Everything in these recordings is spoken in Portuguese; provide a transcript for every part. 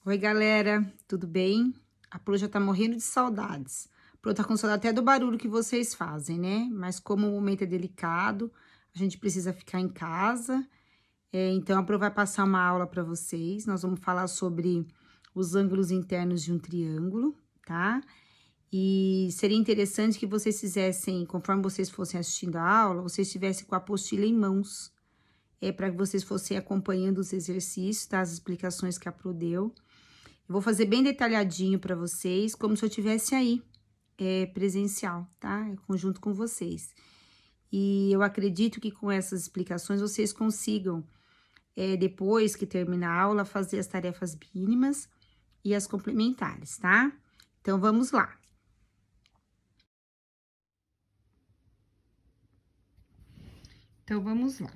Oi, galera, tudo bem? A Pro já tá morrendo de saudades. A Pro tá com saudade até do barulho que vocês fazem, né? Mas como o momento é delicado, a gente precisa ficar em casa. Então, a Pro vai passar uma aula para vocês. Nós vamos falar sobre os ângulos internos de um triângulo, tá? E seria interessante que vocês fizessem, conforme vocês fossem assistindo a aula, vocês estivessem com a apostila em mãos. Para que vocês fossem acompanhando os exercícios, tá? As explicações que a Pro deu. Eu vou fazer bem detalhadinho para vocês, como se eu tivesse aí, presencial, tá? Junto com vocês. E eu acredito que com essas explicações vocês consigam, depois que terminar a aula, fazer as tarefas mínimas e as complementares, tá? Então, vamos lá. Então, vamos lá.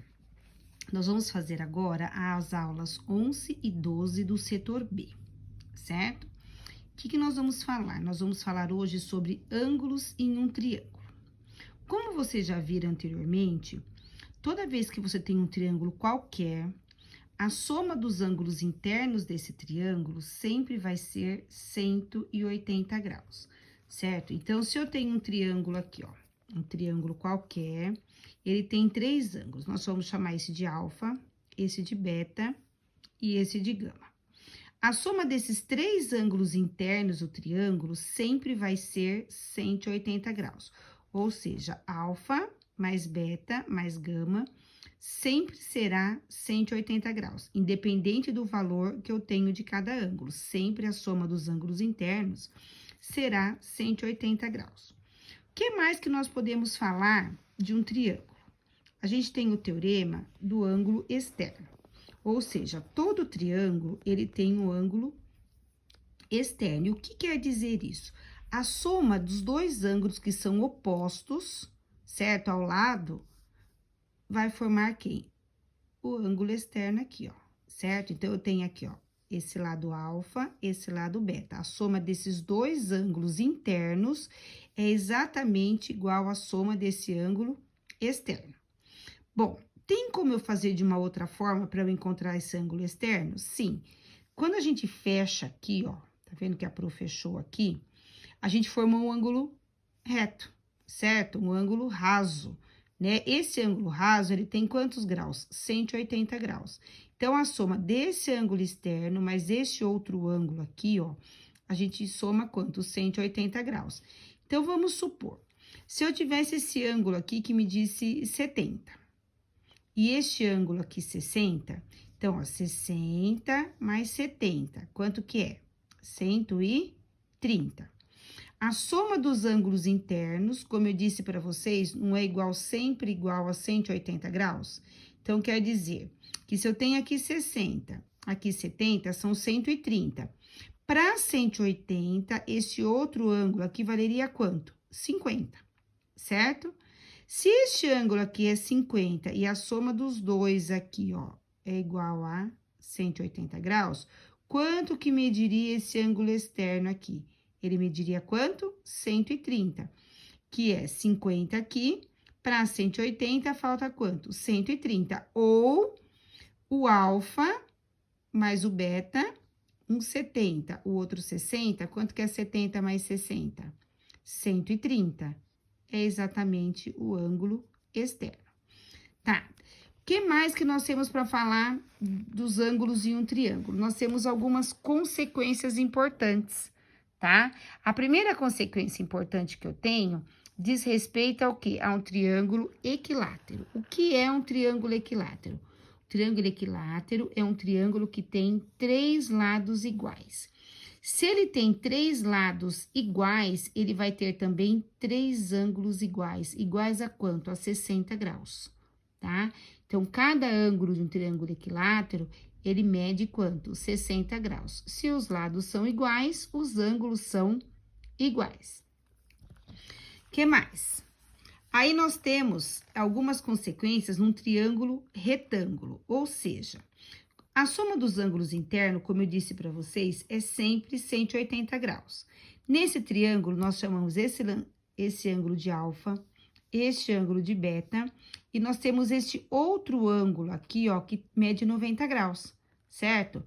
Nós vamos fazer agora as aulas 11 e 12 do setor B, certo? O que nós vamos falar? Nós vamos falar hoje sobre ângulos em um triângulo. Como vocês já viram anteriormente, toda vez que você tem um triângulo qualquer, a soma dos ângulos internos desse triângulo sempre vai ser 180 graus, certo? Então, se eu tenho um triângulo aqui, ó, um triângulo qualquer, ele tem três ângulos. Nós vamos chamar esse de alfa, esse de beta e esse de gama. A soma desses três ângulos internos do triângulo sempre vai ser 180 graus. Ou seja, alfa mais beta mais gama sempre será 180 graus, independente do valor que eu tenho de cada ângulo. Sempre a soma dos ângulos internos será 180 graus. O que mais que nós podemos falar de um triângulo? A gente tem o teorema do ângulo externo. Ou seja, todo triângulo, ele tem um ângulo externo. E o que quer dizer isso? A soma dos dois ângulos que são opostos, certo? Ao lado, vai formar quem? O ângulo externo aqui, ó, certo? Então, eu tenho aqui, ó, esse lado alfa, esse lado beta. A soma desses dois ângulos internos é exatamente igual à soma desse ângulo externo. Bom, tem como eu fazer de uma outra forma para eu encontrar esse ângulo externo? Sim. Quando a gente fecha aqui, ó, tá vendo que a Pro fechou aqui? A gente forma um ângulo reto, certo? Um ângulo raso, né? Esse ângulo raso, ele tem quantos graus? 180 graus. Então, a soma desse ângulo externo, mais esse outro ângulo aqui, ó, a gente soma quanto? 180 graus. Então, vamos supor, se eu tivesse esse ângulo aqui que me disse 70, e este ângulo aqui 60, então, ó, 60 mais 70, quanto que é? 130. A soma dos ângulos internos, como eu disse para vocês, não é sempre igual a 180 graus? Então, quer dizer que se eu tenho aqui 60, aqui 70, são 130. Para 180, esse outro ângulo aqui valeria quanto? 50, certo? Se este ângulo aqui é 50 e a soma dos dois aqui, ó, é igual a 180 graus, quanto que mediria esse ângulo externo aqui? Ele mediria quanto? 130, que é 50 aqui, para 180 falta quanto? 130, ou o alfa mais o beta, um 70, o outro 60, quanto que é 70 mais 60? 130, é exatamente o ângulo externo, tá? O que mais que nós temos para falar dos ângulos em um triângulo? Nós temos algumas consequências importantes, tá? A primeira consequência importante que eu tenho diz respeito ao quê? A um triângulo equilátero. O que é um triângulo equilátero? O triângulo equilátero é um triângulo que tem três lados iguais. Se ele tem três lados iguais, ele vai ter também três ângulos iguais. Iguais a quanto? A 60 graus, tá? Então, cada ângulo de um triângulo equilátero, ele mede quanto? 60 graus. Se os lados são iguais, os ângulos são iguais. Que mais? Aí, nós temos algumas consequências num triângulo retângulo, ou seja, a soma dos ângulos internos, como eu disse para vocês, é sempre 180 graus. Nesse triângulo, nós chamamos esse ângulo de alfa, este ângulo de beta, e nós temos este outro ângulo aqui, ó, que mede 90 graus, certo?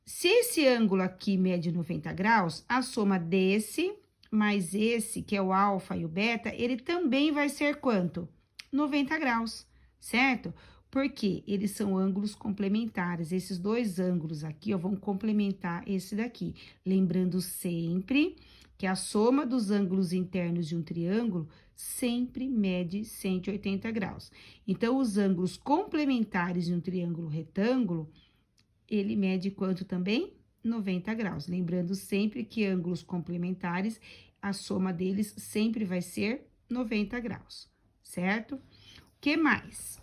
Se esse ângulo aqui mede 90 graus, a soma desse mais esse, que é o alfa e o beta, ele também vai ser quanto? 90 graus, certo? Porque eles são ângulos complementares. Esses dois ângulos aqui, ó, vão complementar esse daqui. Lembrando sempre que a soma dos ângulos internos de um triângulo sempre mede 180 graus. Então, os ângulos complementares de um triângulo retângulo, ele mede quanto também? 90 graus. Lembrando sempre que ângulos complementares, a soma deles sempre vai ser 90 graus, certo? O que mais?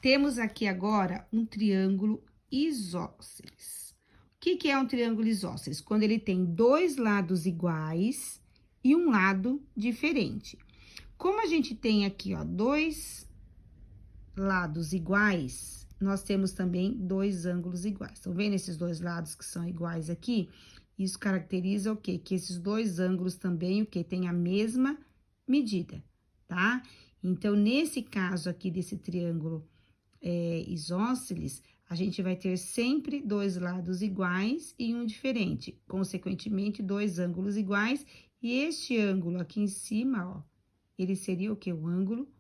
Temos aqui agora um triângulo isósceles. O que é um triângulo isósceles? Quando ele tem dois lados iguais e um lado diferente. Como a gente tem aqui, ó, dois lados iguais, nós temos também dois ângulos iguais. Estão vendo esses dois lados que são iguais aqui? Isso caracteriza o quê? Que esses dois ângulos também, o quê? Tem a mesma medida, tá? Então, nesse caso aqui desse triângulo isósceles, a gente vai ter sempre dois lados iguais e um diferente. Consequentemente, dois ângulos iguais. E este ângulo aqui em cima, ó, ele seria o quê? Um ângulo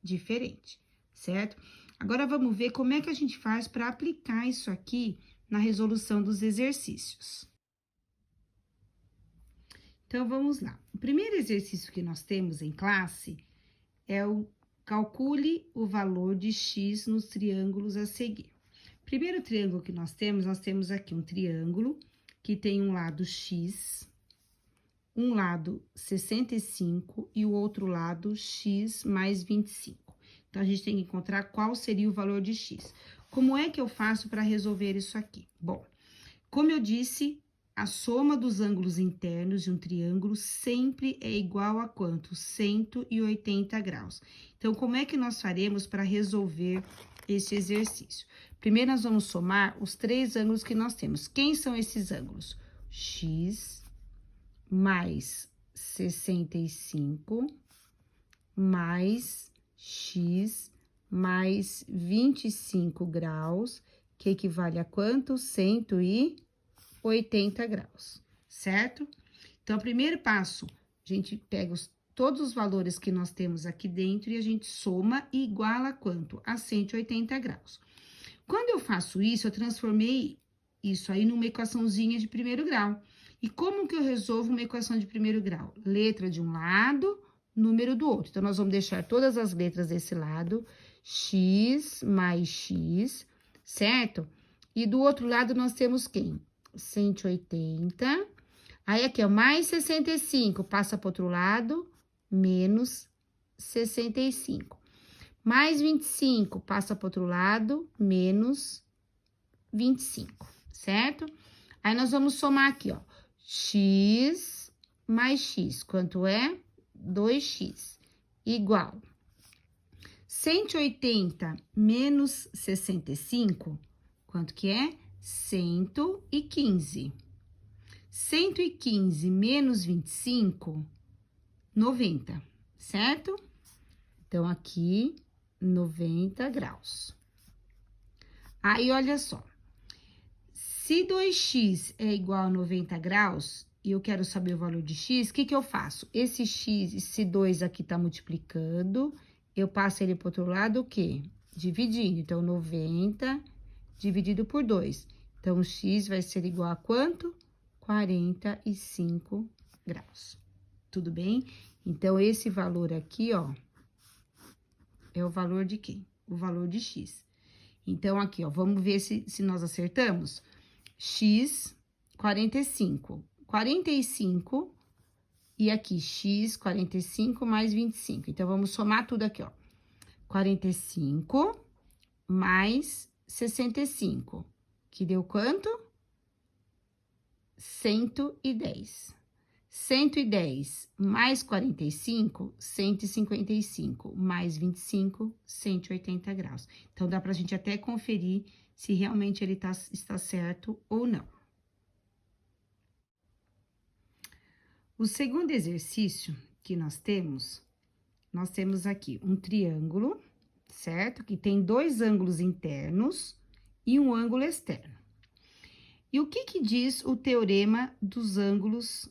diferente, certo? Agora, vamos ver como é que a gente faz para aplicar isso aqui na resolução dos exercícios. Então, vamos lá. O primeiro exercício que nós temos em classe é o calcule o valor de x nos triângulos a seguir. Primeiro triângulo que nós temos aqui um triângulo que tem um lado x, um lado 65 e o outro lado x mais 25. Então, a gente tem que encontrar qual seria o valor de x. Como é que eu faço para resolver isso aqui? Bom, como eu disse, a soma dos ângulos internos de um triângulo sempre é igual a quanto? 180 graus. Então, como é que nós faremos para resolver esse exercício? Primeiro, nós vamos somar os três ângulos que nós temos. Quem são esses ângulos? X mais 65 mais x mais 25 graus, que equivale a quanto? 180 graus, certo? Então, o primeiro passo, a gente pega todos os valores que nós temos aqui dentro e a gente soma e iguala a quanto? A 180 graus. Quando eu faço isso, eu transformei isso aí numa equaçãozinha de primeiro grau. E como que eu resolvo uma equação de primeiro grau? Letra de um lado, número do outro. Então, nós vamos deixar todas as letras desse lado, x mais x, certo? E do outro lado, nós temos quem? 180. Aí, aqui, ó, mais 65, passa para o outro lado, menos 65. Mais 25, passa para o outro lado, menos 25, certo? Aí, nós vamos somar aqui, ó, x mais x, quanto é? 2x, igual 180 menos 65, quanto que é? 115. 115 menos 25, 90, certo? Então, aqui, 90 graus. Aí, olha só. Se 2x é igual a 90 graus, e eu quero saber o valor de x, o que que eu faço? Esse x, esse 2 aqui tá multiplicando, eu passo ele pro outro lado, o quê? Dividindo. Então, 90 dividido por 2. Então, o x vai ser igual a quanto? 45 graus. Tudo bem? Então, esse valor aqui, ó, é o valor de quem? O valor de x. Então, aqui, ó, vamos ver se nós acertamos. X, 45. 45, e aqui, x, 45 mais 25. Então, vamos somar tudo aqui, ó. 45 mais 65, que deu quanto? 110. 110 mais 45, 155, mais 25, 180 graus. Então, dá pra gente até conferir se realmente ele está certo ou não. O segundo exercício que nós temos aqui um triângulo, certo? Que tem dois ângulos internos e um ângulo externo. E o que diz o teorema dos ângulos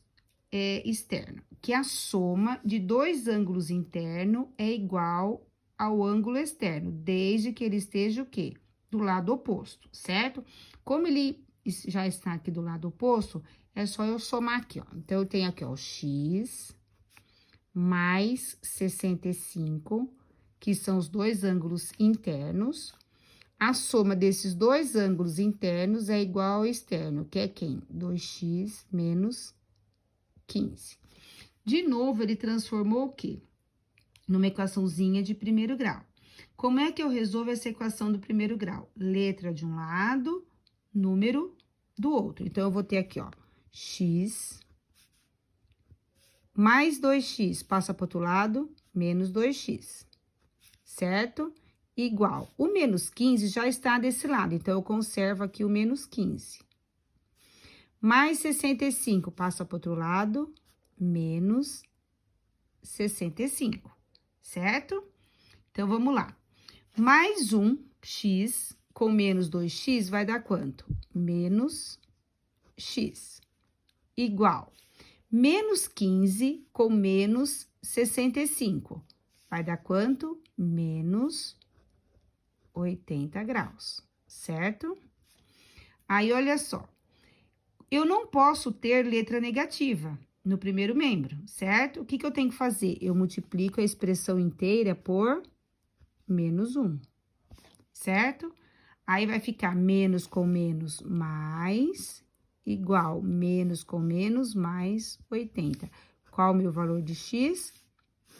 externos? Que a soma de dois ângulos internos é igual ao ângulo externo, desde que ele esteja o quê? Do lado oposto, certo? Como ele já está aqui do lado oposto, é só eu somar aqui, ó. Então, eu tenho aqui, ó, o x mais 65, que são os dois ângulos internos. A soma desses dois ângulos internos é igual ao externo, que é quem? 2x menos 15. De novo, ele transformou o quê? Numa equaçãozinha de primeiro grau. Como é que eu resolvo essa equação do primeiro grau? Letra de um lado, número do outro. Então, eu vou ter aqui, ó, x mais 2x passa para o outro lado, menos 2x, certo? Igual. O menos 15 já está desse lado, então, eu conservo aqui o menos 15. Mais 65 passa para o outro lado, menos 65, certo? Então, vamos lá. Mais um x com menos 2x vai dar quanto? Menos x. Igual. Menos 15 com menos 65. Vai dar quanto? Menos 80 graus, certo? Aí, olha só. Eu não posso ter letra negativa no primeiro membro, certo? O que eu tenho que fazer? Eu multiplico a expressão inteira por menos 1, certo? Aí, vai ficar menos com menos mais, igual menos com menos mais 80. Qual o meu valor de x?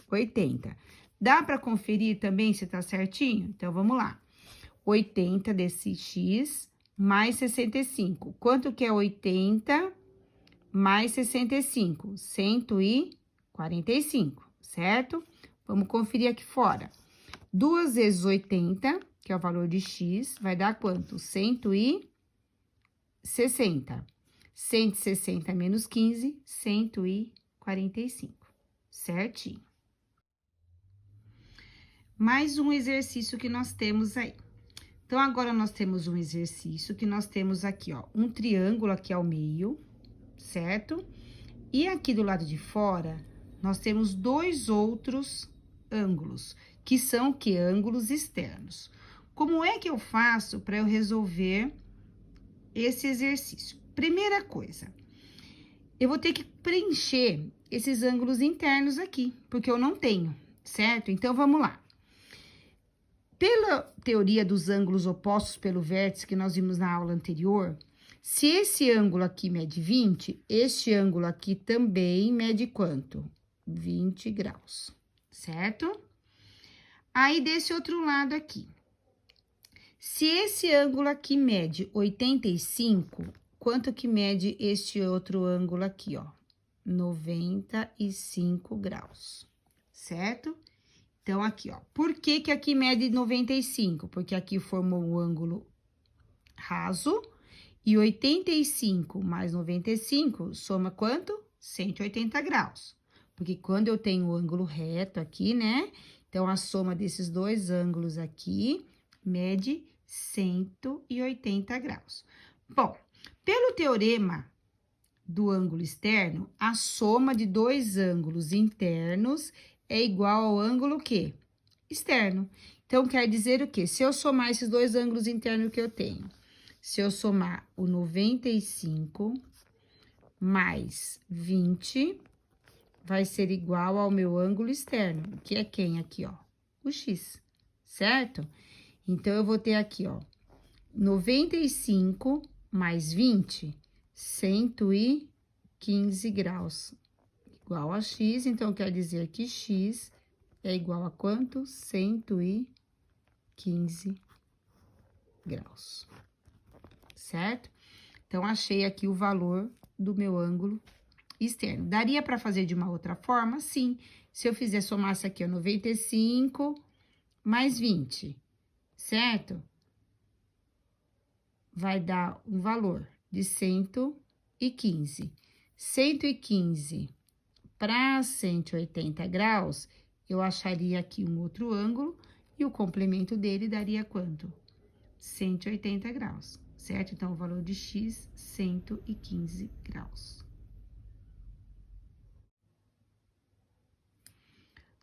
80. Dá para conferir também se tá certinho? Então, vamos lá. 80 desse x mais 65. Quanto que é 80 mais 65? 145, certo? Vamos conferir aqui fora. 2 vezes 80, que é o valor de x, vai dar quanto? 160. 160 menos 15, 145, certinho. Mais um exercício que nós temos aí. Então, agora, nós temos um exercício que nós temos aqui, ó, um triângulo aqui ao meio, certo? E aqui do lado de fora, nós temos dois outros ângulos, que são o quê? Ângulos externos. Como é que eu faço para eu resolver esse exercício? Primeira coisa, eu vou ter que preencher esses ângulos internos aqui, porque eu não tenho, certo? Então, vamos lá. Pela teoria dos ângulos opostos pelo vértice que nós vimos na aula anterior, se esse ângulo aqui mede 20, este ângulo aqui também mede quanto? 20 graus, certo? Aí, desse outro lado aqui, se esse ângulo aqui mede 85, quanto que mede este outro ângulo aqui, ó? 95 graus, certo? Então, aqui, ó. Por que que aqui mede 95? Porque aqui formou um ângulo raso e 85 mais 95 soma quanto? 180 graus. Porque quando eu tenho o ângulo reto aqui, né? Então, a soma desses dois ângulos aqui mede 180 graus. Bom, pelo teorema do ângulo externo, a soma de dois ângulos internos é igual ao ângulo quê? Externo. Então, quer dizer o quê? Se eu somar esses dois ângulos internos que eu tenho, se eu somar o 95 mais 20, vai ser igual ao meu ângulo externo, que é quem aqui, ó? O x, certo? Então, eu vou ter aqui, ó, 95 mais 20, 115 graus, igual a x. Então, quer dizer que x é igual a quanto? 115 graus, certo? Então, achei aqui o valor do meu ângulo externo. Daria para fazer de uma outra forma? Sim. Se eu fizer somar isso aqui, ó, 95 mais 20, certo? Vai dar um valor de 115. 115 para 180 graus, eu acharia aqui um outro ângulo e o complemento dele daria quanto? 180 graus, certo? Então, o valor de x, 115 graus.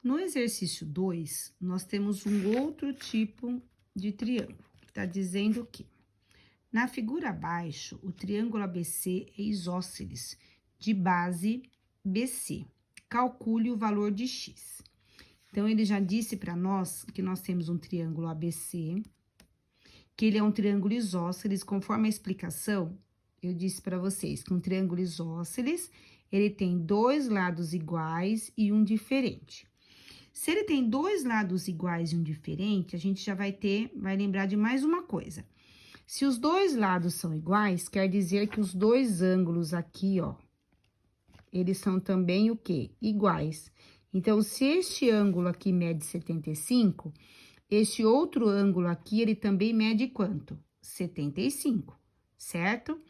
No exercício 2, nós temos um outro tipo de triângulo. Está dizendo que, na figura abaixo, o triângulo ABC é isósceles, de base BC. Calcule o valor de x. Então, ele já disse para nós que nós temos um triângulo ABC, que ele é um triângulo isósceles, conforme a explicação, eu disse para vocês que um triângulo isósceles, ele tem dois lados iguais e um diferente. Se ele tem dois lados iguais e um diferente, a gente já vai lembrar de mais uma coisa. Se os dois lados são iguais, quer dizer que os dois ângulos aqui, ó, eles são também o quê? Iguais. Então, se este ângulo aqui mede 75, este outro ângulo aqui, ele também mede quanto? 75, certo?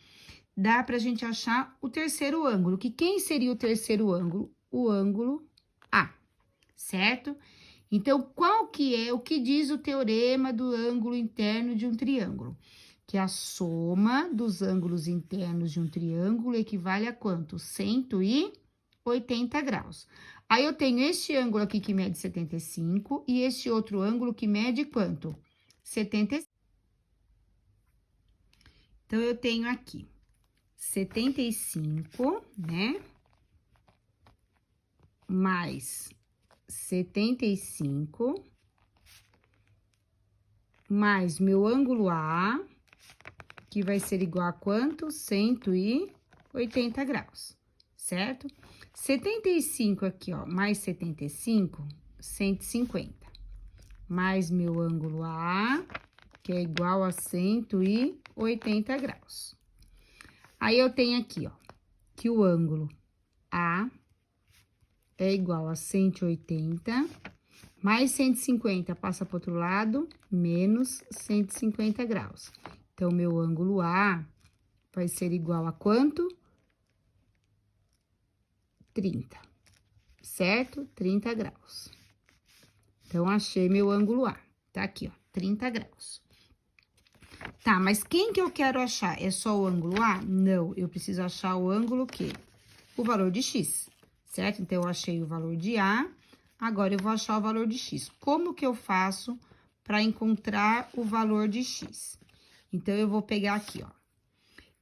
Dá pra gente achar o terceiro ângulo, que quem seria o terceiro ângulo? O ângulo A, certo? Então, qual que é, o que diz o teorema do ângulo interno de um triângulo? Que a soma dos ângulos internos de um triângulo equivale a quanto? 180 graus. Aí, eu tenho este ângulo aqui que mede 75 e este outro ângulo que mede quanto? 75. Então, eu tenho aqui 75, né? Mais 75, mais meu ângulo A, que vai ser igual a quanto? 180 graus, certo? 75 aqui, ó, mais 75, 150. Mais meu ângulo A, que é igual a 180 graus. Aí, eu tenho aqui, ó, que o ângulo A é igual a 180, mais 150 passa para o outro lado, menos 150 graus. Então, meu ângulo A vai ser igual a quanto? 30, certo? 30 graus. Então, achei meu ângulo A. Tá aqui, ó, 30 graus. Tá, mas quem que eu quero achar? É só o ângulo A? Não, eu preciso achar o ângulo quê? O valor de x, certo? Então, eu achei o valor de A, agora eu vou achar o valor de x. Como que eu faço para encontrar o valor de x? Então, eu vou pegar aqui, ó.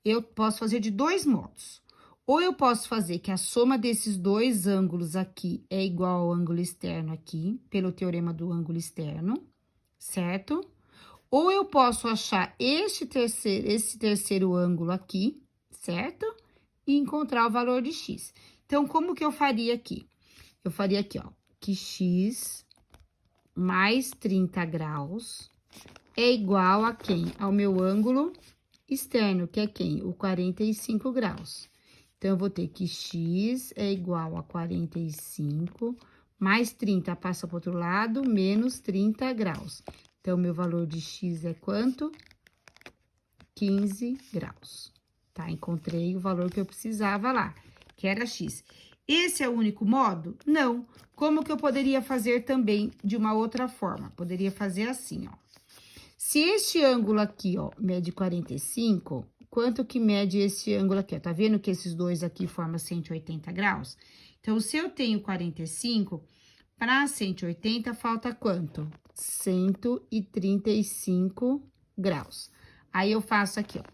Eu posso fazer de dois modos. Ou eu posso fazer que a soma desses dois ângulos aqui é igual ao ângulo externo aqui, pelo teorema do ângulo externo, certo? Ou eu posso achar esse terceiro ângulo aqui, certo? E encontrar o valor de x. Então, como que eu faria aqui? Eu faria aqui, ó, que x mais 30 graus é igual a quem? Ao meu ângulo externo, que é quem? O 45 graus. Então, eu vou ter que x é igual a 45, mais 30 passa para o outro lado, menos 30 graus. Então, meu valor de x é quanto? 15 graus. Tá? Encontrei o valor que eu precisava lá, que era x. Esse é o único modo? Não. Como que eu poderia fazer também de uma outra forma? Poderia fazer assim, ó. Se este ângulo aqui, ó, mede 45, quanto que mede esse ângulo aqui, ó? Tá vendo que esses dois aqui formam 180 graus? Então, se eu tenho 45, para 180, falta quanto? 135 graus. Aí, eu faço aqui, ó,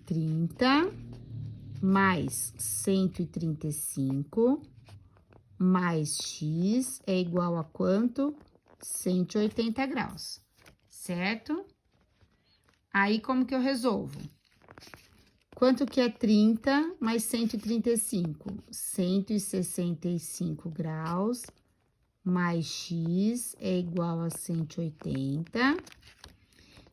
30 mais 135 mais x é igual a quanto? 180 graus, certo? Aí, como que eu resolvo? Quanto que é 30 mais 135? 165 graus, mais x é igual a 180.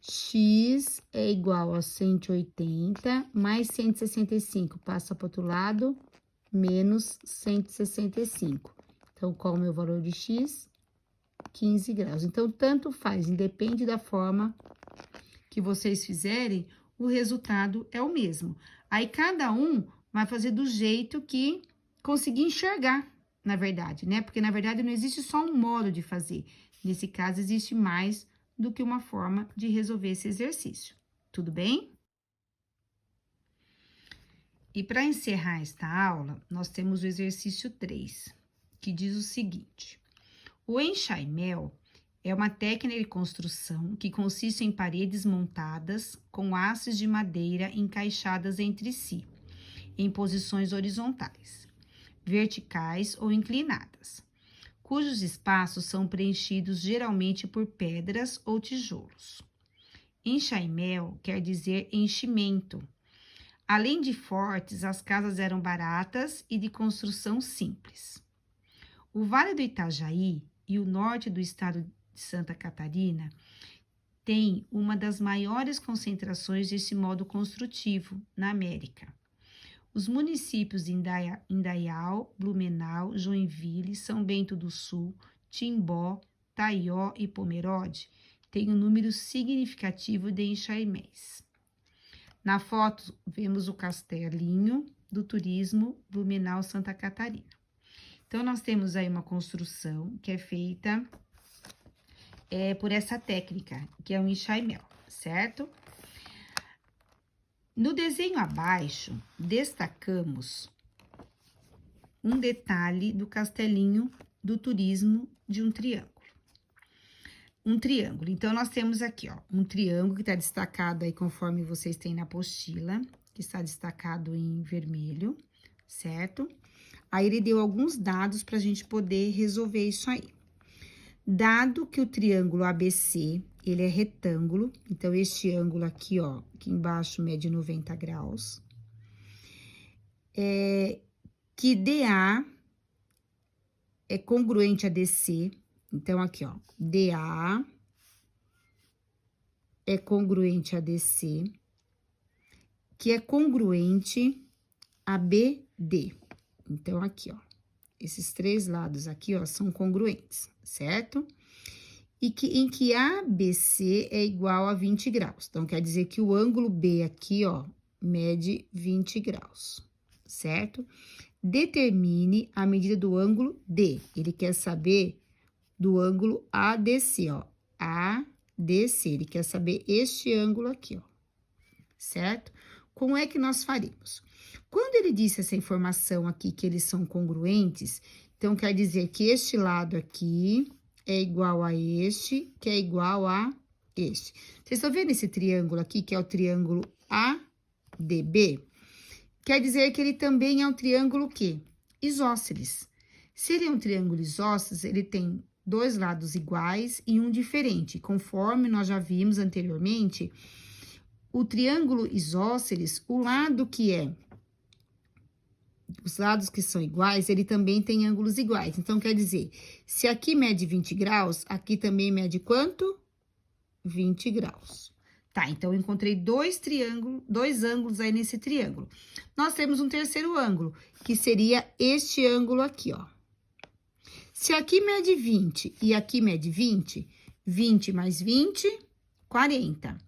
X é igual a 180, mais 165, passa para o outro lado, menos 165. Então, qual é o meu valor de x? 15 graus. Então, tanto faz, independe da forma que vocês fizerem, o resultado é o mesmo. Aí, cada um vai fazer do jeito que conseguir enxergar, na verdade, né? Porque, na verdade, não existe só um modo de fazer. Nesse caso, existe mais do que uma forma de resolver esse exercício. Tudo bem? E para encerrar esta aula, nós temos o exercício 3, que diz o seguinte: o enxaimel é uma técnica de construção que consiste em paredes montadas com hastes de madeira encaixadas entre si, em posições horizontais, verticais ou inclinadas, cujos espaços são preenchidos geralmente por pedras ou tijolos. Enxaimel quer dizer enchimento. Além de fortes, as casas eram baratas e de construção simples. O Vale do Itajaí e o norte do estado de Santa Catarina tem uma das maiores concentrações desse modo construtivo na América. Os municípios de Indaial, Blumenau, Joinville, São Bento do Sul, Timbó, Taió e Pomerode têm um número significativo de enxaiméis. Na foto, vemos o Castelinho do Turismo Blumenau, Santa Catarina. Então, nós temos aí uma construção que é feita por essa técnica, que é o enxaimel, certo? No desenho abaixo, destacamos um detalhe do castelinho do turismo de um triângulo. Um triângulo. Então, nós temos aqui, ó, um triângulo que está destacado aí conforme vocês têm na apostila, que está destacado em vermelho, certo? Aí, ele deu alguns dados para a gente poder resolver isso aí. Dado que o triângulo ABC, ele é retângulo, então, este ângulo aqui, ó, aqui embaixo mede 90 graus. Que DA é congruente a DC, então, aqui, ó, DA é congruente a DC, que é congruente a BD. Então, aqui, ó, esses três lados aqui, ó, são congruentes, certo? E em que ABC é igual a 20 graus. Então, quer dizer que o ângulo B aqui, ó, mede 20 graus, certo? Determine a medida do ângulo D. Ele quer saber do ângulo ADC, ó, ADC. Ele quer saber este ângulo aqui, ó, certo? Como é que nós faríamos? Quando ele disse essa informação aqui, que eles são congruentes, então, quer dizer que este lado aqui é igual a este, que é igual a este. Vocês estão vendo esse triângulo aqui, que é o triângulo ADB? Quer dizer que ele também é um triângulo o quê? Isósceles. Se ele é um triângulo isósceles, ele tem dois lados iguais e um diferente. Conforme nós já vimos anteriormente, o triângulo isósceles, o lado que é, os lados que são iguais, ele também tem ângulos iguais. Então, quer dizer, se aqui mede 20 graus, aqui também mede quanto? 20 graus. Tá, então, eu encontrei dois ângulos aí nesse triângulo. Nós temos um terceiro ângulo, que seria este ângulo aqui, ó. Se aqui mede 20 e aqui mede 20, 20 mais 20, 40.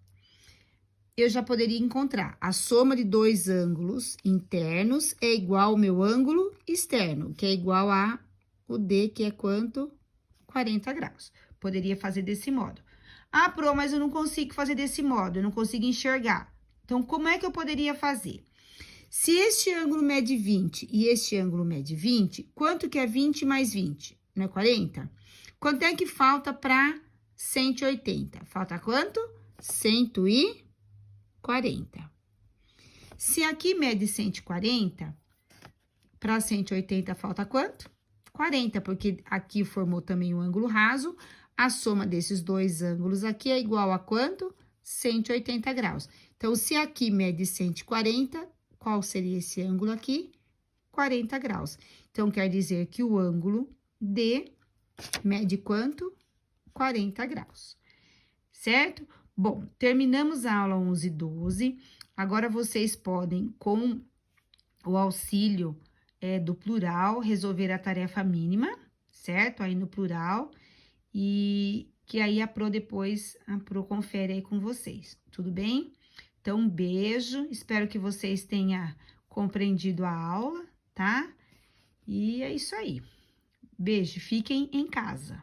Eu já poderia encontrar a soma de dois ângulos internos é igual ao meu ângulo externo, que é igual a o D, que é quanto? 40 graus. Poderia fazer desse modo. Ah, Pro, mas eu não consigo fazer desse modo, eu não consigo enxergar. Então, como é que eu poderia fazer? Se este ângulo mede 20 e este ângulo mede 20, quanto que é 20 mais 20? Não é 40? Quanto é que falta para 180? Falta quanto? 140. Se aqui mede 140, para 180 falta quanto? 40, porque aqui formou também um ângulo raso. A soma desses dois ângulos aqui é igual a quanto? 180 graus. Então, se aqui mede 140, qual seria esse ângulo aqui? 40 graus. Então, quer dizer que o ângulo D mede quanto? 40 graus, certo? Bom, terminamos a aula 11 e 12. Agora, vocês podem, com o auxílio do plural, resolver a tarefa mínima, certo? Aí no plural, e que aí a Pro confere aí com vocês, tudo bem? Então, um beijo, espero que vocês tenham compreendido a aula, tá? E é isso aí. Beijo, fiquem em casa.